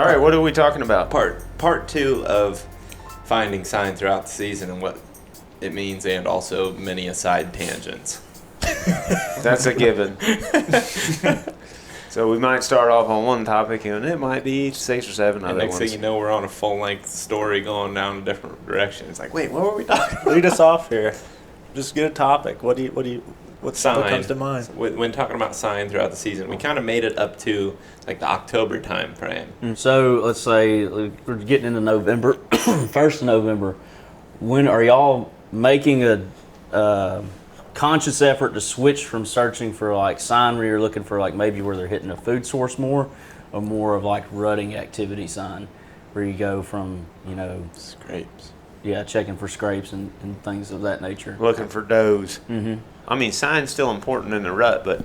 All right, what are we talking about? Part 2 of finding sign throughout the season and what it means, and also many aside tangents. That's a given. So we might start off on one topic, and it might be 6 or 7 other And next ones. thing you know, we're on a full-length story going down a different direction. It's like, wait, what were we talking about? Lead us off here. Just get a topic. What Sign. comes to mind? When talking about sign throughout the season, we kind of made it up to like the October time frame. So let's say we're getting into November, 1st of November. When are y'all making a conscious effort to switch from searching for like sign where you're looking for like maybe where they're hitting a food source more, or more of like rutting activity sign where you go from, Scrapes. yeah, checking for scrapes and things of that nature? Looking for does. Mm-hmm. I mean, sign's still important in the rut, but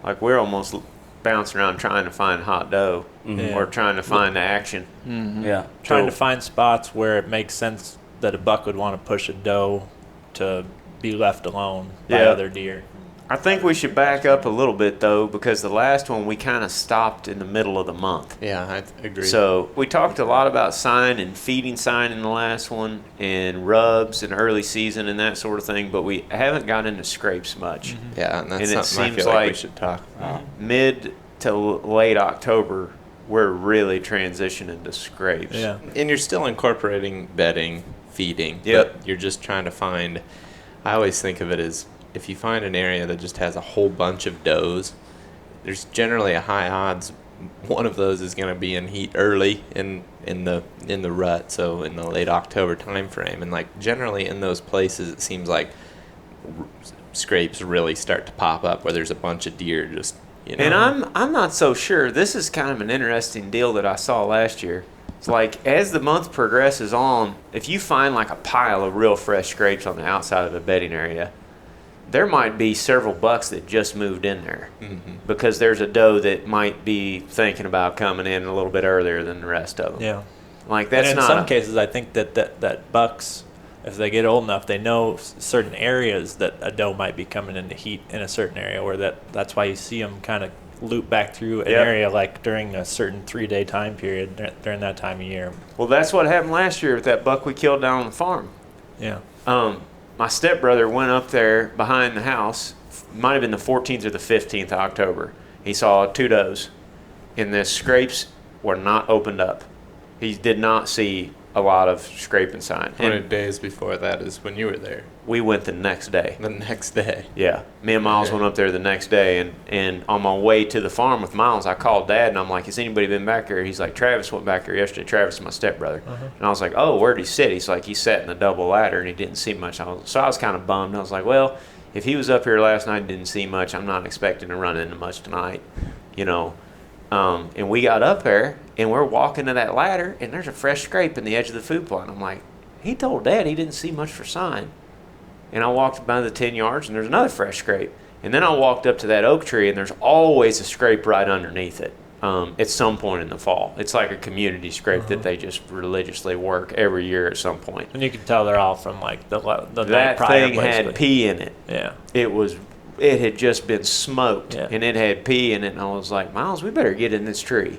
like we're almost bouncing around trying to find hot doe or trying to find the action. Mm-hmm. Yeah. Trying to find spots where it makes sense that a buck would want to push a doe to be left alone by other deer. I think we should back up a little bit, though, because the last one we kind of stopped in the middle of the month. Yeah, I agree. So we talked a lot about sign and feeding sign in the last one, and rubs and early season and that sort of thing, but we haven't gotten into scrapes much. Mm-hmm. Yeah, and that's And it something I seems feel like we like should talk about. Mid to late October, we're really transitioning to scrapes. Yeah. And you're still incorporating bedding, feeding. Yep. But you're just trying to find, I always think of it as, if you find an area that just has a whole bunch of does, there's generally a high odds one of those is going to be in heat early in the rut, so in the late October time frame. And like generally in those places, it seems like scrapes really start to pop up where there's a bunch of deer just, And I'm not so sure. This is kind of an interesting deal that I saw last year. It's like as the month progresses on, if you find like a pile of real fresh scrapes on the outside of a bedding area, there might be several bucks that just moved in there because there's a doe that might be thinking about coming in a little bit earlier than the rest of them. Yeah. Like that's and in not some cases, I think that bucks, if they get old enough, they know certain areas that a doe might be coming into heat in a certain area, where that's why you see them kind of loop back through an area like during a certain 3-day time period during that time of year. Well, that's what happened last year with that buck we killed down on the farm. Yeah. My stepbrother went up there behind the house, might have been the 14th or the 15th of October. He saw 2 does, and the scrapes were not opened up. He did not see a lot of scraping sign. How many days before that is when you were there? We went the next day. The next day. Yeah. Me and Miles went up there the next day, and on my way to the farm with Miles, I called Dad, and I'm like, has anybody been back there? He's like, Travis went back there yesterday. Travis is my stepbrother. And I was like, oh, where'd he sit? He's like, he sat in the double ladder, and he didn't see much. So I was kind of bummed. I was like, well, if he was up here last night and didn't see much, I'm not expecting to run into much tonight, And we got up there, and we're walking to that ladder, and there's a fresh scrape in the edge of the food plot. I'm like, he told Dad he didn't see much for sign. And I walked by the 10 yards, and there's another fresh scrape. And then I walked up to that oak tree, and there's always a scrape right underneath it at some point in the fall. It's like a community scrape that they just religiously work every year at some point. And you can tell they're all from like the night That prior, thing had basically. pee in it. Yeah. It had just been smoked, Yeah. and it had pee in it. And I was like, Miles, we better get in this tree.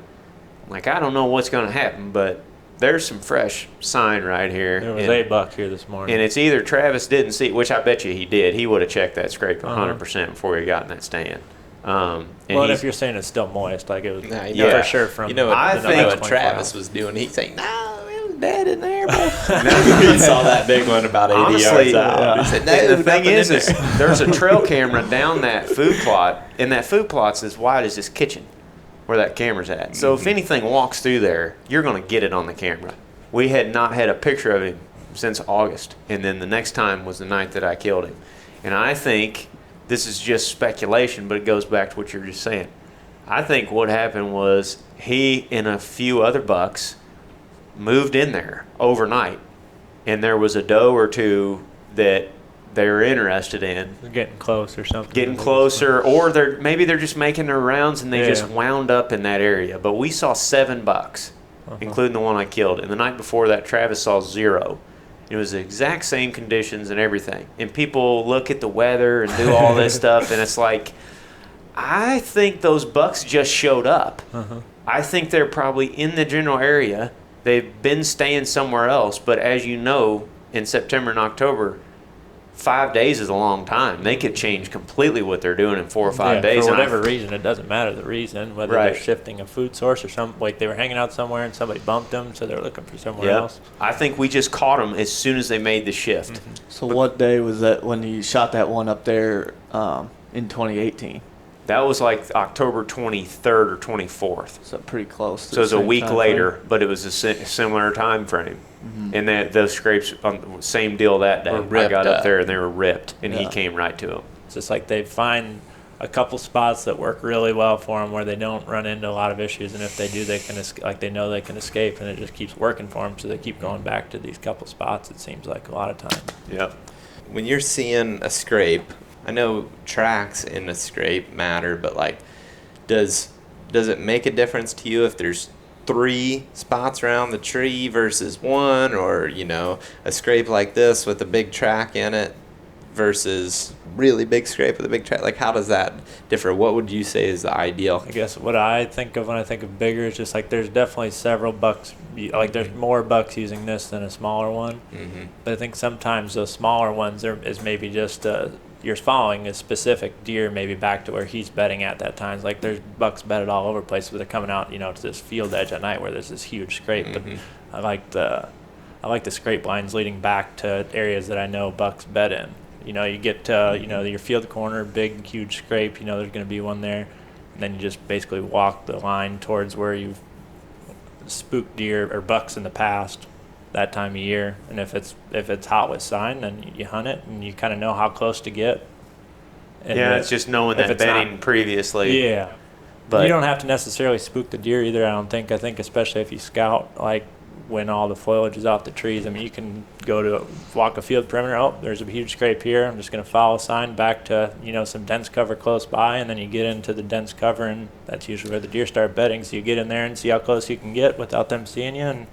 I'm like, I don't know what's going to happen, but there's some fresh sign right here. There was and, 8 buck here this morning. and it's either Travis didn't see, which I bet you he did. He would have checked that scrape 100% before he got in that stand. And well, if you're saying it's still moist, like it was Yeah. for sure from. I I think think what 24 Travis hours. was doing. He's saying, no, it was dead in there, bro. He saw that big one about 80 honestly, yards out. He said, no, and the thing nothing is in there. there's a trail camera down that food plot, and that food plot's as wide as this kitchen where that camera's at. So if anything walks through there, you're going to get it on the camera. We had not had a picture of him since August, and then the next time was the night that I killed him. And I think this is just speculation, but it goes back to what you were just saying. I think what happened was he and a few other bucks moved in there overnight, and there was a doe or two that they were interested in. They're getting close or something. Getting closer, or maybe they're just making their rounds and they just Yeah. wound up in that area. But we saw 7 bucks, including the one I killed. And the night before that, Travis saw 0. It was the exact same conditions and everything. And people look at the weather and do all this stuff, and it's like, I think those bucks just showed up. I think they're probably in the general area. They've been staying somewhere else, but as you know, in September and October, 5 days is a long time. They could change completely what they're doing in 4 or 5 days. For whatever reason, it doesn't matter the reason, whether they're shifting a food source or something. Like they were hanging out somewhere and somebody bumped them, so they're looking for somewhere else. I think we just caught them as soon as they made the shift. Mm-hmm. So what day was that when you shot that one up there in 2018? That was like October 23rd or 24th. So pretty close. So it was a week later, but it was a similar time frame. Mm-hmm. And those scrapes, on the same deal that day. I got up there and they were ripped, and he came right to them. It's just like they find a couple spots that work really well for them where they don't run into a lot of issues, and if they do, they can they know they can escape, and it just keeps working for them. So they keep going back to these couple spots. It seems like a lot of time. Yep. When you're seeing a scrape, I know tracks in a scrape matter, but like, does it make a difference to you if there's 3 spots around the tree versus 1, or a scrape like this with a big track in it versus really big scrape with a big track? Like, how does that differ? What would you say is the ideal? I guess what I think of when I think of bigger is just like there's definitely several bucks, like there's more bucks using this than a smaller one. Mm-hmm. But I think sometimes those smaller ones is maybe just you're following a specific deer maybe back to where he's bedding at that time. It's like there's bucks bedded all over the place, but they're coming out, to this field edge at night where there's this huge scrape. Mm-hmm. But I like the scrape lines leading back to areas that I know bucks bed in. You get to, your field corner, big, huge scrape, there's going to be one there. And then you just basically walk the line towards where you've spooked deer or bucks in the past that time of year. And if it's hot with sign, then you hunt it and you kind of know how close to get. And it's just knowing that bedding previously. Yeah. But you don't have to necessarily spook the deer either, I don't think. I think especially if you scout, like when all the foliage is off the trees, I mean, you can walk a field perimeter. Oh, there's a huge scrape here. I'm just going to follow a sign back to, some dense cover close by, and then you get into the dense cover, and that's usually where the deer start bedding. So you get in there and see how close you can get without them seeing you, and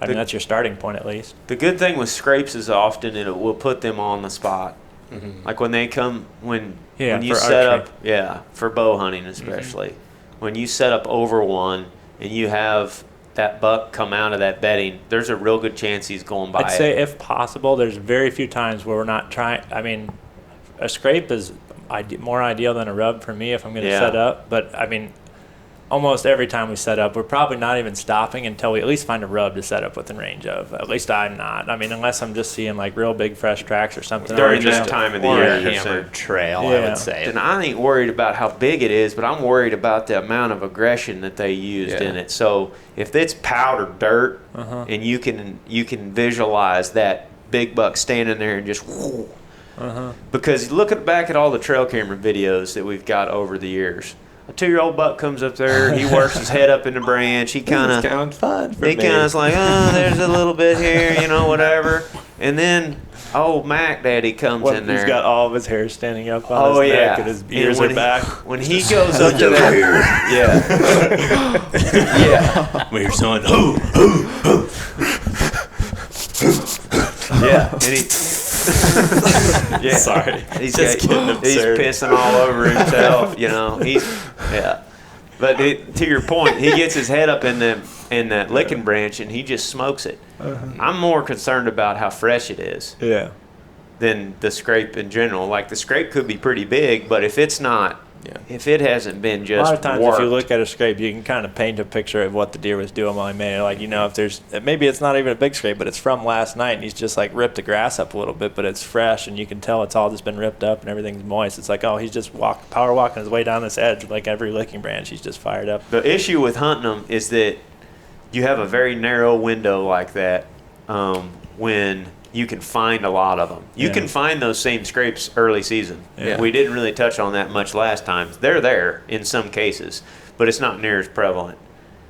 I mean, that's your starting point at least. The good thing with scrapes is often it will put them on the spot. Mm-hmm. Like when they come, when you set up, for bow hunting especially. Mm-hmm. When you set up over one and you have that buck come out of that bedding, there's a real good chance he's going by I'd say if possible, there's very few times where we're not trying. I mean, a scrape is more ideal than a rub for me if I'm going to set up. But, I mean, almost every time we set up, we're probably not even stopping until we at least find a rub to set up within range of. At least I'm not. I mean, unless I'm just seeing like real big fresh tracks or something. During this time of the year. A hammered trail, I would say. And I ain't worried about how big it is, but I'm worried about the amount of aggression that they used in it. So if it's powdered dirt and you can visualize that big buck standing there and just because looking back at all the trail camera videos that we've got over the years, a 2-year-old buck comes up there. He works his head up in the branch. He kind of fun. He kind of like, oh, there's a little bit here, whatever. And then old Mac Daddy comes in there. He's got all of his hair standing up on his neck and his ears are back. When he goes up to that, yeah. Where's your son? Yeah. And he, Sorry. He's pissing all over himself, But to your point, he gets his head up in that licking branch and he just smokes it. I'm more concerned about how fresh it is than the scrape in general. Like the scrape could be pretty big, but if it's not, if it hasn't been just a lot of times worked, if you look at a scrape, you can kind of paint a picture of what the deer was doing while he made it. Like, if there's, maybe it's not even a big scrape, but it's from last night and he's just like ripped the grass up a little bit, but it's fresh and you can tell it's all just been ripped up and everything's moist. It's like, oh, he's just power walking his way down this edge. Like every licking branch, he's just fired up. The issue with hunting them is that you have a very narrow window like that when you can find a lot of them. You can find those same scrapes early season. Yeah. We didn't really touch on that much last time. They're there in some cases, but it's not near as prevalent.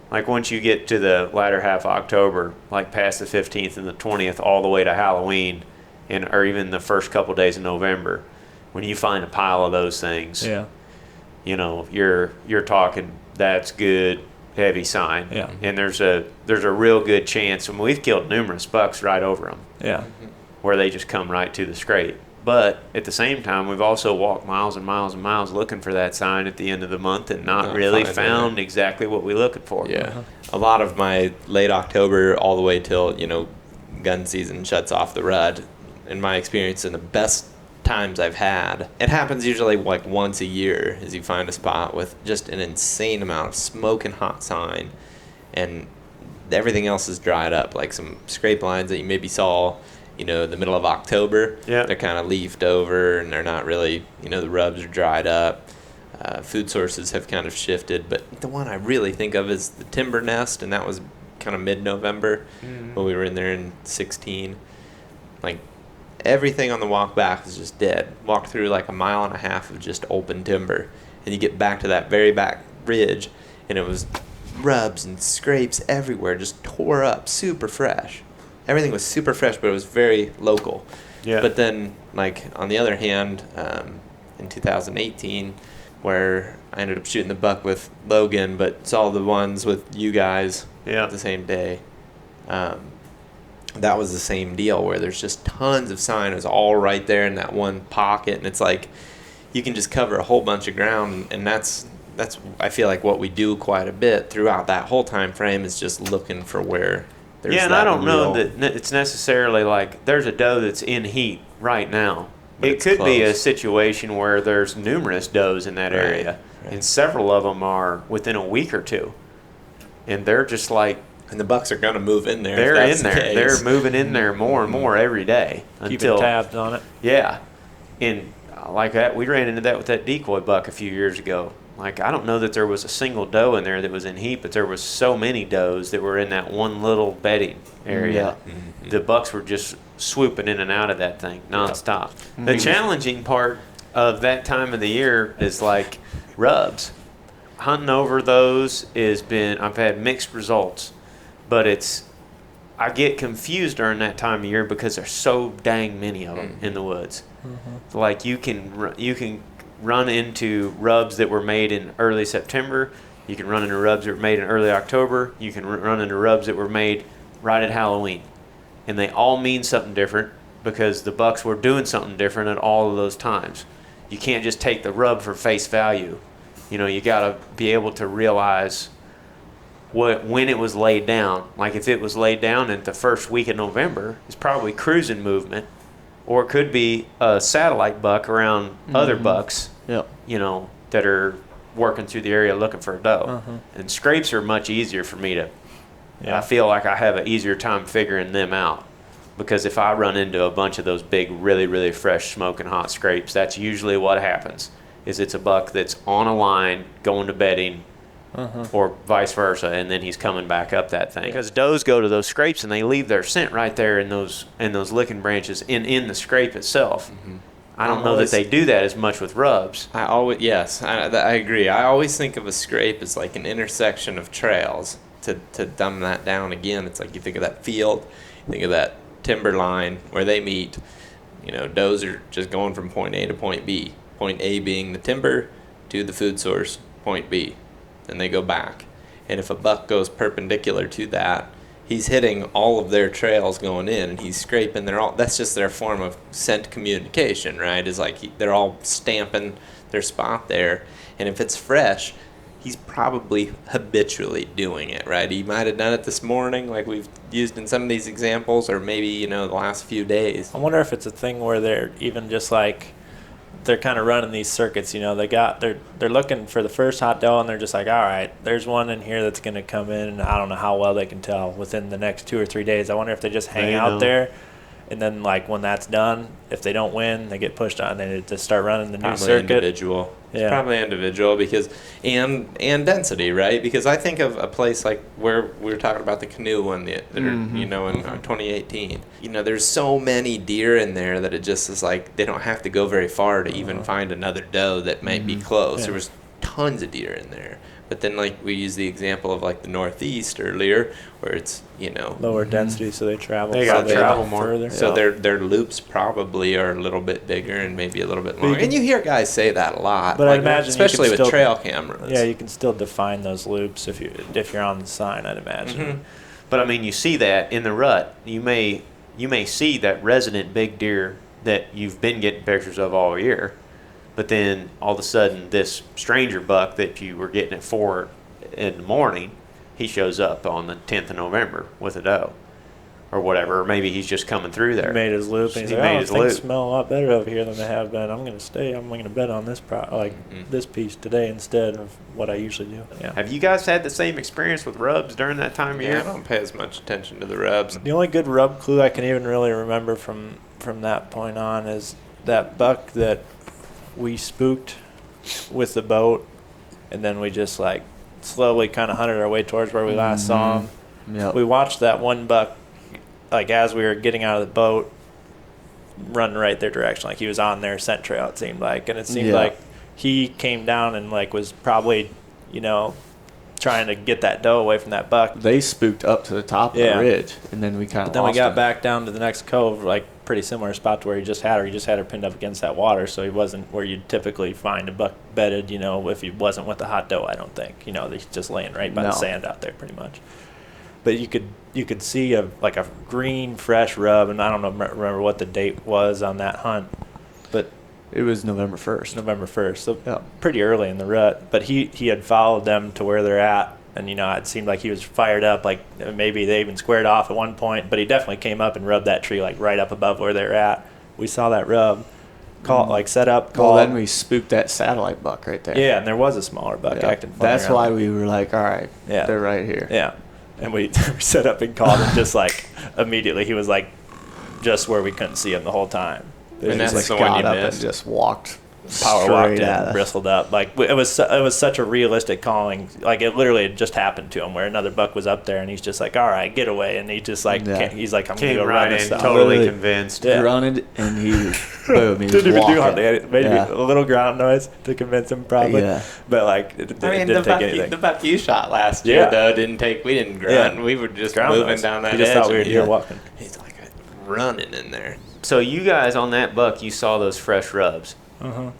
Like once you get to the latter half of October, like past the 15th and the 20th, all the way to Halloween, or even the first couple days of November, when you find a pile of those things, you're talking that's good, heavy sign. Yeah. And there's a real good chance, and we've killed numerous bucks right over them. Yeah. Where they just come right to the scrape. But at the same time, we've also walked miles and miles and miles looking for that sign at the end of the month and not really found exactly what we're looking for. Yeah. A lot of my late October all the way till, gun season shuts off the RUT, in my experience, and the best times I've had, it happens usually like once a year, is you find a spot with just an insane amount of smoking hot sign, and everything else is dried up, like some scrape lines that you maybe saw the middle of October. Yeah. They're kind of leafed over and they're not really, the rubs are dried up. Food sources have kind of shifted, but the one I really think of is the timber nest, and that was kind of mid-November when we were in there in 16. Like, everything on the walk back was just dead. Walked through like a mile and a half of just open timber, and you get back to that very back ridge, and it was rubs and scrapes everywhere, just tore up, super fresh. Everything was super fresh, but it was very local. Yeah. But then, like, on the other hand, in 2018, where I ended up shooting the buck with Logan, but saw the ones with you guys the same day, that was the same deal, where there's just tons of sign. It was all right there in that one pocket, and it's like you can just cover a whole bunch of ground, and that's I feel like what we do quite a bit throughout that whole time frame is just looking for where there's and I don't know that it's necessarily like there's a doe that's in heat right now. But it it's could be a close. situation where there's numerous does in that area, and several of them are within a week or two, and they're just like, and the bucks are going to move in there. they're if that's in the there. case. They're moving in there more and more every day Keeping tabs on it. Yeah, and like that, we ran into that with that decoy buck a few years ago. Like, I don't know that there was a single doe in there that was in heat, but there was so many does that were in that one little bedding area. Mm-hmm. The bucks were just swooping in and out of that thing nonstop. The challenging part of that time of the year is like rubs. Hunting over those I've had mixed results, but I get confused during that time of year because there's so dang many of them in the woods. Like, you can run into rubs that were made in early September. You can run into rubs that were made in early October. You can run into rubs that were made right at Halloween. And they all mean something different because the bucks were doing something different at all of those times. You can't just take the rub for face value. You got to be able to realize when it was laid down. Like, if it was laid down in the first week of November, it's probably cruising movement. Or it could be a satellite buck around other bucks, that are working through the area looking for a doe. And scrapes are much easier for me to, I feel like I have an easier time figuring them out. Because if I run into a bunch of those big, really, really fresh, smoking hot scrapes, that's usually what happens. Is it's a buck that's on a line, going to bedding, or vice versa, and then he's coming back up that thing. Because does go to those scrapes and they leave their scent right there in those licking branches in the scrape itself. I don't know that they do that as much with rubs. I agree. I always think of a scrape as like an intersection of trails. To dumb that down again, it's like you think of that field, you think of that timber line where they meet. Does are just going from point A to point B. Point A being the timber to the food source, point B. Then they go back. And if a buck goes perpendicular to that, he's hitting all of their trails going in, and he's scraping that's just their form of scent communication, right? Is like they're all stamping their spot there. And if it's fresh, he's probably habitually doing it, right? He might have done it this morning, like we've used in some of these examples, or maybe, the last few days. I wonder if it's a thing where they're even just like, they're kind of running these circuits, they're looking for the first hot doe, and they're just like, all right, there's one in here that's going to come in, and I don't know how well they can tell within the next 2 or 3 days. I wonder if they just hang out there, and then like when that's done, if they don't win, they get pushed on, and they just start running the new circuit. Individual. It's probably individual because and density, right? Because I think of a place like where we were talking about the canoe one that are, in 2018. There's so many deer in there that it just is like they don't have to go very far to even find another doe that might be close. Yeah. There was tons of deer in there. But then, like, we used the example of like the Northeast earlier, where it's lower density, so they travel. They gotta travel more. further. So their loops probably are a little bit bigger and maybe a little bit longer. And you hear guys say that a lot. But I imagine especially you can with still, trail cameras. Yeah, you can still define those loops if you're on the sign, I'd imagine. But I mean, you see that in the rut. You may see that resident big deer that you've been getting pictures of all year. But then all of a sudden, this stranger buck that you were getting at 4 in the morning, he shows up on the 10th of November with a doe or whatever. Or maybe he's just coming through there. He made his loop. And he's He like, made oh, his things loop. smell a lot better over here than they have been. I'm going to stay. I'm going to bet on this this piece today instead of what I usually do. Yeah. Have you guys had the same experience with rubs during that time of Yeah, I year? don't pay as much attention to the rubs. The only good rub clue I can even really remember from that point on is that buck that we spooked with the boat, and then we just like slowly kind of hunted our way towards where we last saw him. Yep. We watched that one buck, like as we were getting out of the boat, run right their direction. Like he was on their scent trail, it seemed like, and it seemed Yeah. like he came down and like was probably, trying to get that doe away from that buck. They spooked up to the top of Yeah. the ridge, and then we kind of Then we lost got him. back down to the next cove, like pretty similar spot to where he just had her. He just had her pinned up against that water, so he wasn't where you'd typically find a buck bedded, if he wasn't with a hot doe, I don't think. He's just laying right by the No. sand out there pretty much. But you could see a green, fresh rub, and I don't know, remember what the date was on that hunt, but It was November 1st. November 1st, so Yeah. pretty early in the rut. But he had followed them to where they're at, and it seemed like he was fired up. Like maybe they even squared off at one point, but he definitely came up and rubbed that tree like right up above where they're at. We saw that rub, set up, Well, called. then we spooked that satellite buck right there. Yeah, and there was a smaller buck Yeah. acting funny That's around why there. we were like, all right, Yeah. they're right here. Yeah, and we set up and called him just like immediately. He was like just where we couldn't see him the whole time. It was And just that's like the one got you up missed. and just walked power straight walked in, at us. bristled up. Like it was such a realistic calling. Like it literally had just happened to him, where another buck was up there, and he's just like, "All right, get away!" And he just like, Yeah. he's like, "I'm gonna Came go right run this in, stuff." totally Literally. convinced. Yeah. Grunted, and he, boom, he was Didn't even walking. do hardly anything. Maybe Yeah. a little ground noise to convince him, probably. Yeah. But like, it didn't take anything. the buck you shot last Yeah. year, though, we didn't grunt. Yeah. We were just Ground moving noise. down that He just edge. thought we were and deer walking. He's like running in there. So you guys on that buck, you saw those fresh rubs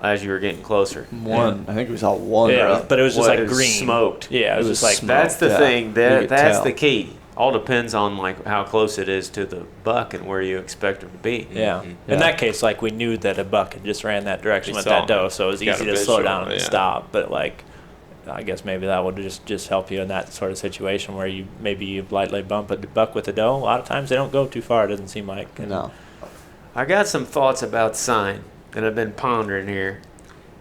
as you were getting closer. One, I think we saw one. Yeah, rub. but it was just What, like it was green, smoked. Yeah, it was It just was like smoked. That's the Yeah. thing. You That could that's tell. the key. All depends on like how close it is to the buck and where you expect him to be. Yeah. Yeah. In that case, like we knew that a buck had just ran that direction We with saw that doe, him. so it was Got easy a to slow visual, down and yeah. stop. But like, I guess maybe that would just help you in that sort of situation where you lightly bump a buck with a doe. A lot of times they don't go too far. It doesn't seem like. And No. I got some thoughts about sign that I've been pondering here.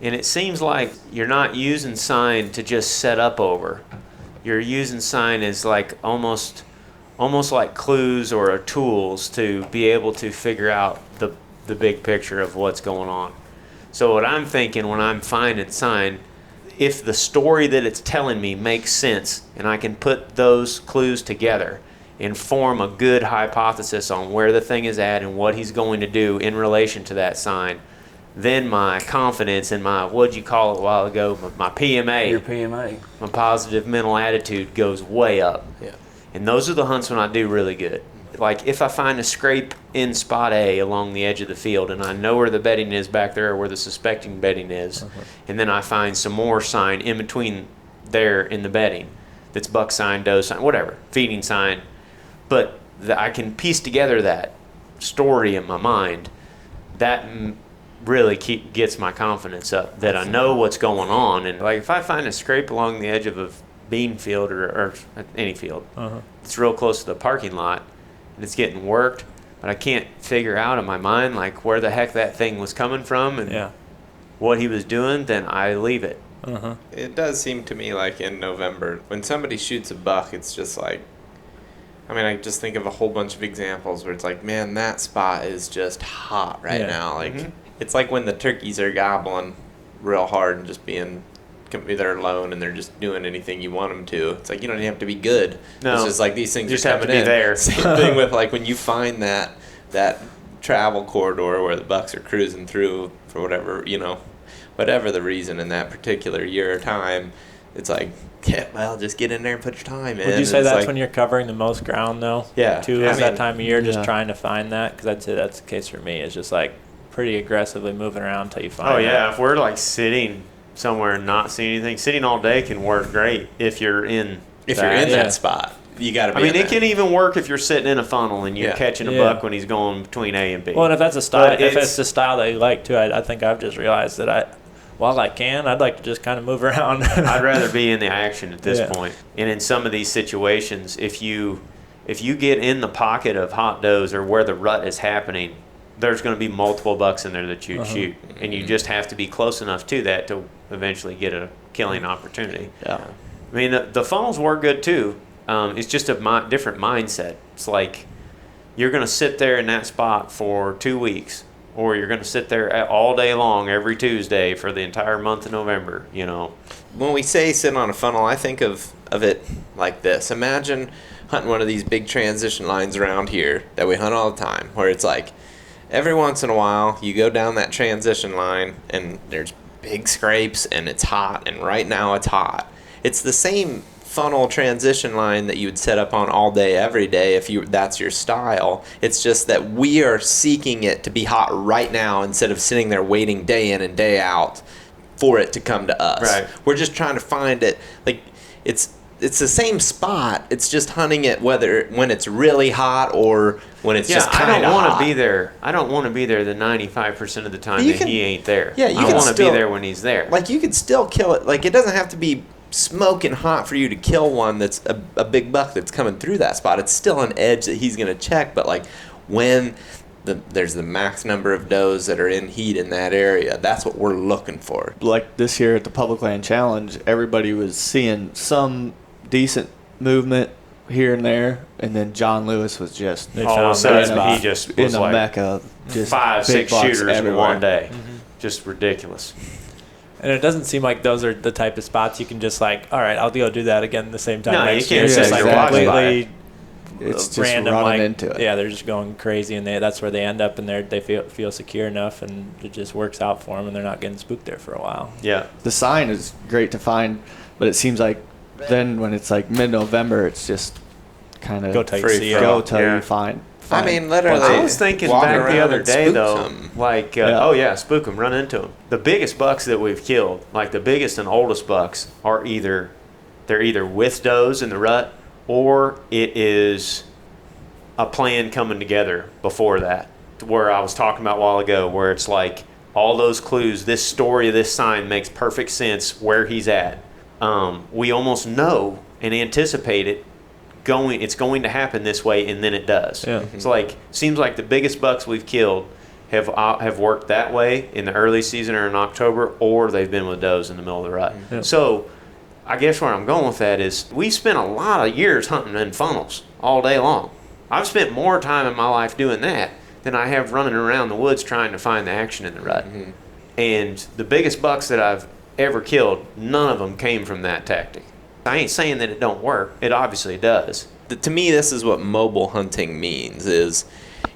And it seems like you're not using sign to just set up over. You're using sign as like almost like clues or tools to be able to figure out the big picture of what's going on. So what I'm thinking when I'm finding sign, if the story that it's telling me makes sense and I can put those clues together and form a good hypothesis on where the thing is at and what he's going to do in relation to that sign, then my confidence and my, what'd you call it a while ago, my PMA, Your PMA. my positive mental attitude goes way up. Yeah. And those are the hunts when I do really good. Like if I find a scrape in spot A along the edge of the field and I know where the bedding is back there or where the suspecting bedding is, and then I find some more sign in between there in the bedding that's buck sign, doe sign, whatever, feeding sign, but I can piece together that story in my mind. That really gets my confidence up that I know what's going on. And like if I find a scrape along the edge of a bean field or any field, it's real close to the parking lot and it's getting worked, but I can't figure out in my mind like where the heck that thing was coming from and what he was doing, then I leave it. It does seem to me like in November, when somebody shoots a buck, it's just like, I just think of a whole bunch of examples where it's like, man, that spot is just hot right Yeah. now. Like, it's like when the turkeys are gobbling real hard and just being, they're alone and they're just doing anything you want them to. It's like, you don't even have to be good. No. It's just like these things Just are have coming to be in. there. Same thing with like when you find that travel corridor where the bucks are cruising through for whatever the reason in that particular year or time. It's like, yeah, well, just get in there and put your time in. Would you say It's that's like, when you're covering the most ground, though? Yeah. Too, I is that mean, time of year, just yeah. trying to find that? Because I'd say that's the case for me. It's just like pretty aggressively moving around until you find Oh that. yeah, if we're like sitting somewhere and not seeing anything, sitting all day can work great if you're in if you're in Yeah. that spot. you got to be. I mean, in it can even work if you're sitting in a funnel and you're Yeah. catching a buck when he's going between A and B. Well, and if that's a style, But if it's the style that you like too, I think I've just realized that while I'd like to just kind of move around. I'd rather be in the action at this Yeah. point. And in some of these situations, if you get in the pocket of hot does or where the rut is happening, there's going to be multiple bucks in there that you'd shoot, and you just have to be close enough to that to eventually get a killing opportunity. Yeah. I mean, the funnels work good too. It's just a different mindset. It's like you're going to sit there in that spot for 2 weeks, or you're going to sit there all day long every Tuesday for the entire month of November, you know. When we say sit on a funnel, I think of it like this. Imagine hunting one of these big transition lines around here that we hunt all the time, where it's like every once in a while you go down that transition line and there's big scrapes and it's hot, and right now it's hot. It's the same funnel transition line that you would set up on all day every day if that's your style. It's just that we are seeking it to be hot right now instead of sitting there waiting day in and day out for it to come to us. Right. We're just trying to find it. Like it's the same spot. It's just hunting it when it's really hot or when it's just kind of hot. I don't want to be there. I don't want to be there the 95% of the time that he ain't there. Yeah, you I can want to be still- there when he's there. Like you could still kill it. Like it doesn't have to be smoking hot for you to kill one that's a big buck that's coming through that spot. It's still an edge that he's going to check. But like when there's the max number of does that are in heat in that area, that's what we're looking for. Like this year at the Public Land Challenge, everybody was seeing some decent movement here and there, and then John Lewis was just They all of a found sudden, that spot. he just in was the like mecca. Just 5, big 6 bucks shooters in everywhere. one day. Just ridiculous. And it doesn't seem like those are the type of spots you can just like, all right, I'll go do that again the same time No, you next can't year. It's say just like you're watching completely It's just random, running like, into it. Yeah, they're just going crazy, and that's where they end up, and they feel secure enough, and it just works out for them, and they're not getting spooked there for a while. Yeah. The sign is great to find, but it seems like then when it's like mid-November, it's just kind of Go till you free see for it. go till Yeah. you find. I mean, literally. I was thinking walk back the around other and day spook though, some. like Yeah. spook them, run into them. The biggest bucks that we've killed, like the biggest and oldest bucks, are either with does in the rut, or it is a plan coming together before that. Where I was talking about a while ago, where it's like all those clues, this story of this sign makes perfect sense where he's at. We almost know and anticipate it. It's going to happen this way, and then it does. Yeah. It's like seems like the biggest bucks we've killed have worked that way in the early season or in October, or they've been with does in the middle of the rut. Yeah. So I guess where I'm going with that is we spent a lot of years hunting in funnels all day long. I've spent more time in my life doing that than I have running around the woods trying to find the action in the rut. And the biggest bucks that I've ever killed, none of them came from that tactic. I ain't saying that it don't work. It obviously does. To me, this is what mobile hunting means, is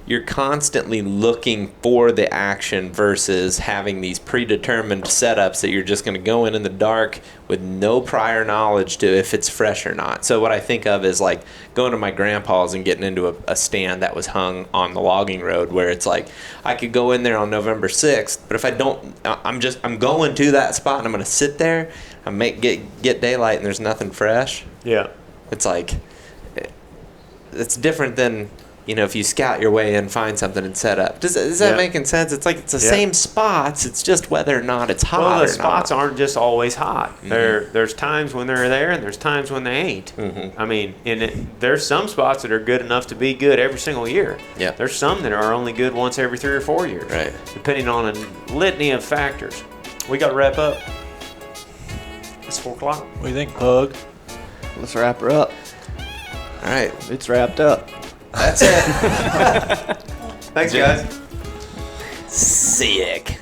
you're constantly looking for the action versus having these predetermined setups that you're just going to go in the dark with no prior knowledge to if it's fresh or not. So what I think of is like going to my grandpa's and getting into a stand that was hung on the logging road, where it's like I could go in there on November 6th, but if I don't, I'm going to that spot and I'm going to sit there and get daylight and there's nothing fresh. Yeah. It's like it's different than, you know, if you scout your way in, find something and set up. Is that Yeah. making sense? It's like it's the same spots. It's just whether or not it's hot. Well, the or spots not. aren't just always hot. There's times when they're there, and there's times when they ain't. I mean, there's some spots that are good enough to be good every single year. Yeah. There's some that are only good once every 3 or 4 years. Right. Depending on a litany of factors. We got to wrap up. It's 4 o'clock. What do you think, Pug? Let's wrap her up. All right. It's wrapped up. That's it. Thanks, guys. Sick.